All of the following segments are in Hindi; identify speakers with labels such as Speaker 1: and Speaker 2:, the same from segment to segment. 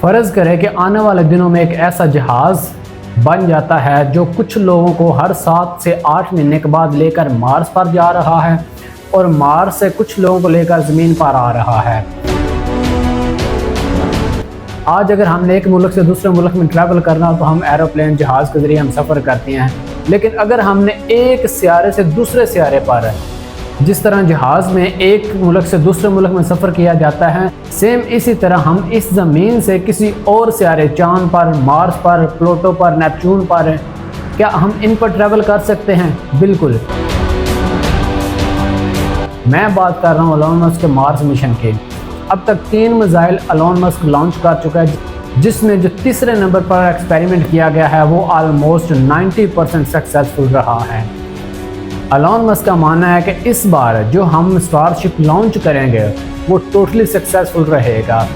Speaker 1: फ़र्ज़ करें कि आने वाले दिनों में एक ऐसा जहाज़ बन जाता है जो कुछ लोगों को हर 7 से 8 महीने के बाद लेकर मार्स पर जा रहा है और मार्स से कुछ लोगों को लेकर ज़मीन पर आ रहा है। आज अगर हमने एक मुल्क से दूसरे मुल्क में ट्रैवल करना हो तो हम एरोप्लेन जहाज़ के ज़रिए हम सफ़र करते हैं, लेकिन अगर हमने एक सियारे से दूसरे सियारे पर जिस तरह जहाज़ में एक मुल्क से दूसरे मुल्क में सफ़र किया जाता है, सेम इसी तरह हम इस ज़मीन से किसी और सियारे, चाँद पर, मार्स पर, प्लूटो पर, नेपच्यून पर, क्या हम इन पर ट्रैवल कर सकते हैं? बिल्कुल। मैं बात कर रहा हूँ एलोन मस्क के मार्स मिशन की। अब तक 3 मिसाइल एलोन मस्क लॉन्च कर चुका है, जिसमें जो तीसरे नंबर पर एक्सपेरिमेंट किया गया है वो ऑलमोस्ट 90% सक्सेसफुल रहा है। एलोन मस्क का मानना है कि इस बार जो हम स्टारशिप लॉन्च करेंगे वो टोटली सक्सेसफुल रहेगा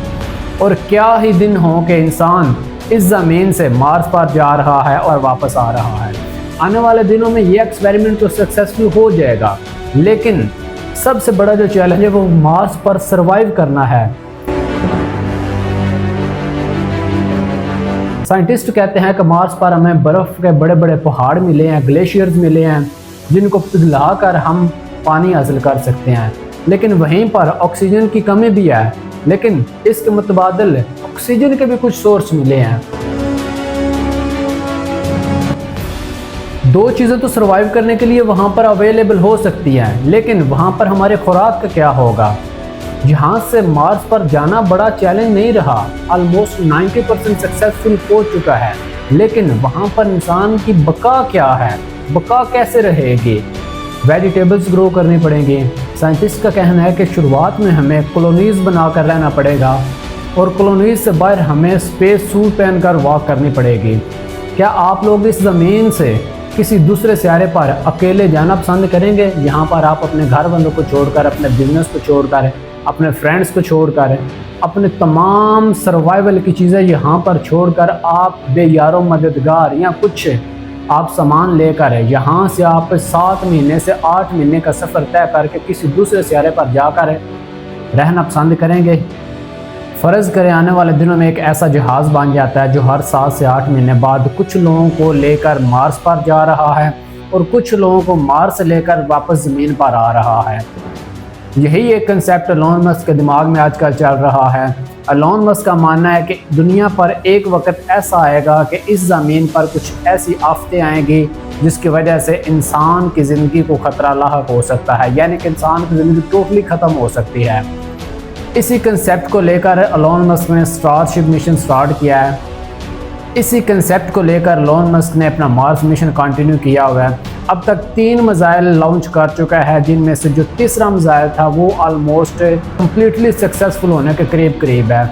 Speaker 1: और क्या ही दिन हो कि इंसान इस ज़मीन से मार्स पर जा रहा है और वापस आ रहा है। आने वाले दिनों में ये एक्सपेरिमेंट तो सक्सेसफुल हो जाएगा, लेकिन सबसे बड़ा जो चैलेंज है वो मार्स पर सरवाइव करना है। साइंटिस्ट कहते हैं कि मार्स पर हमें बर्फ़ के बड़े बड़े पहाड़ मिले हैं, ग्लेशियर्स मिले हैं, जिनको पिघलाकर हम पानी हासिल कर सकते हैं, लेकिन वहीं पर ऑक्सीजन की कमी भी है, लेकिन इसके मुतबादिल ऑक्सीजन के भी कुछ सोर्स मिले हैं। 2 चीज़ें तो सर्वाइव करने के लिए वहाँ पर अवेलेबल हो सकती हैं, लेकिन वहाँ पर हमारे खुराक का क्या होगा? जहाँ से मार्स पर जाना बड़ा चैलेंज नहीं रहा, ऑलमोस्ट 90% सक्सेसफुल हो चुका है, लेकिन वहाँ पर इंसान की बका क्या है? बका कैसे रहेगी? वेजिटेबल्स ग्रो करनी पड़ेंगी। साइंटिस्ट का कहना है कि शुरुआत में हमें कॉलोनीज़ बनाकर रहना पड़ेगा और कॉलोनीज़ से बाहर हमें स्पेस सूट पहनकर वॉक करनी पड़ेगी। क्या आप लोग इस ज़मीन से किसी दूसरे सियारे पर अकेले जाना पसंद करेंगे? यहाँ पर आप अपने घर वालों को छोड़कर, अपने बिजनेस को छोड़कर, अपने फ्रेंड्स को छोड़कर, अपने तमाम सर्वाइवल की चीज़ें यहाँ पर छोड़कर आप बेयारो मददगार या कुछ आप सामान लेकर यहाँ से आप 7 महीने से 8 महीने का सफ़र तय करके किसी दूसरे सियारे पर जाकर रहना पसंद करेंगे? फ़र्ज़ करें आने वाले दिनों में एक ऐसा जहाज़ बन जाता है जो हर 7 से 8 महीने बाद कुछ लोगों को लेकर मार्स पर जा रहा है और कुछ लोगों को मार्स से लेकर वापस ज़मीन पर आ रहा है। यही एक कंसेप्ट एलोन मस्क के दिमाग में आजकल चल रहा है। एलोन मस्क का मानना है कि दुनिया पर एक वक्त ऐसा आएगा कि इस ज़मीन पर कुछ ऐसी आफतें आएंगी जिसकी वजह से इंसान की ज़िंदगी को ख़तरा लाहक हो सकता है, यानी कि इंसान की ज़िंदगी टोटली ख़त्म हो सकती है। इसी कंसेप्ट को लेकर एलोन मस्क ने स्टारशिप मिशन स्टार्ट किया है। इसी कंसेप्ट को लेकर एलोन मस्क ने अपना मार्स मिशन कंटिन्यू किया हुआ है। अब तक 3 मिसाइल लॉन्च कर चुका है, जिनमें से जो तीसरा मिसाइल था वो ऑलमोस्ट कम्प्लीटली सक्सेसफुल होने के करीब है।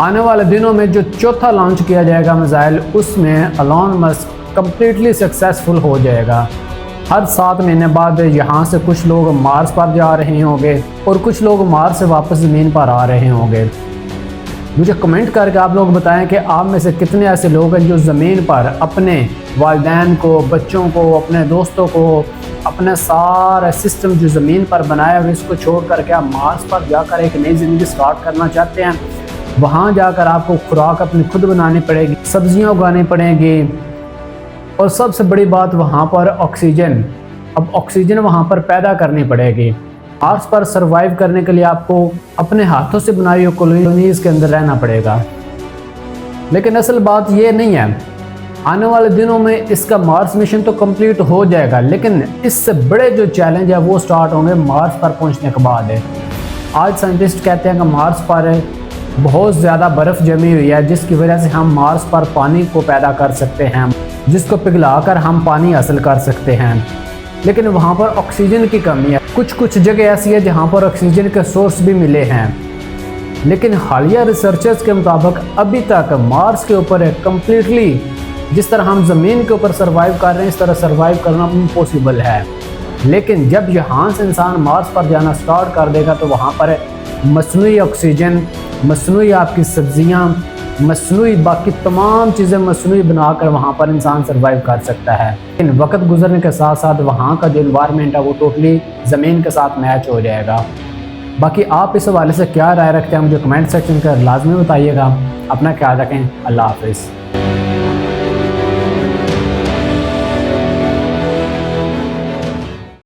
Speaker 1: आने वाले दिनों में जो चौथा लॉन्च किया जाएगा मिसाइल, उसमें एलोन मस्क कम्प्लीटली सक्सेसफुल हो जाएगा। हर 7 महीने बाद यहाँ से कुछ लोग मार्स पर जा रहे होंगे और कुछ लोग मार्स से वापस ज़मीन पर आ रहे होंगे। मुझे कमेंट करके आप लोग बताएं कि आप में से कितने ऐसे लोग हैं जो ज़मीन पर अपने वालिदैन को, बच्चों को, अपने दोस्तों को, अपने सारा सिस्टम जो ज़मीन पर बनाया हुआ इसको छोड़ कर क्या मार्स पर जाकर एक नई ज़िंदगी स्टार्ट करना चाहते हैं? वहाँ जाकर आपको खुराक अपनी खुद बनानी पड़ेगी, सब्जियाँ उगानी पड़ेंगी और सबसे बड़ी बात वहाँ पर ऑक्सीजन। अब ऑक्सीजन वहाँ पर पैदा करनी पड़ेगी। मार्स पर सरवाइव करने के लिए आपको अपने हाथों से बनाई हुई कॉलोनीज़ के अंदर रहना पड़ेगा। लेकिन असल बात ये नहीं है, आने वाले दिनों में इसका मार्स मिशन तो कंप्लीट हो जाएगा, लेकिन इससे बड़े जो चैलेंज है वो स्टार्ट होंगे मार्स पर पहुंचने के बाद है। आज साइंटिस्ट कहते हैं कि मार्स पर बहुत ज़्यादा बर्फ़ जमी हुई है, जिसकी वजह से हम मार्स पर पानी को पैदा कर सकते हैं, जिसको पिघलाकर हम पानी हासिल कर सकते हैं। लेकिन वहाँ पर ऑक्सीजन की कमी है। कुछ जगह ऐसी है जहाँ पर ऑक्सीजन के सोर्स भी मिले हैं, लेकिन हालिया रिसर्चर्स के मुताबिक अभी तक मार्स के ऊपर कम्प्लीटली जिस तरह हम ज़मीन के ऊपर सर्वाइव कर रहे हैं इस तरह सर्वाइव करना इम्पॉसिबल है। लेकिन जब यहाँ से इंसान मार्स पर जाना स्टार्ट कर देगा तो वहाँ पर मसनूई ऑक्सीजन, मसनूई आपकी सब्जियाँ, मसनूई बाकी तमाम चीज़ें मसनूई बनाकर वहाँ पर इंसान सर्वाइव कर सकता है। लेकिन वक्त गुजरने के साथ साथ वहाँ का जो इन्वायरमेंट है वो टोटली ज़मीन के साथ मैच हो जाएगा। बाकी आप इस हवाले से क्या राय रखते हैं मुझे कमेंट सेक्शन कर लाजमी बताइएगा। अपना ख्याल रखें। अल्लाह हाफिज़।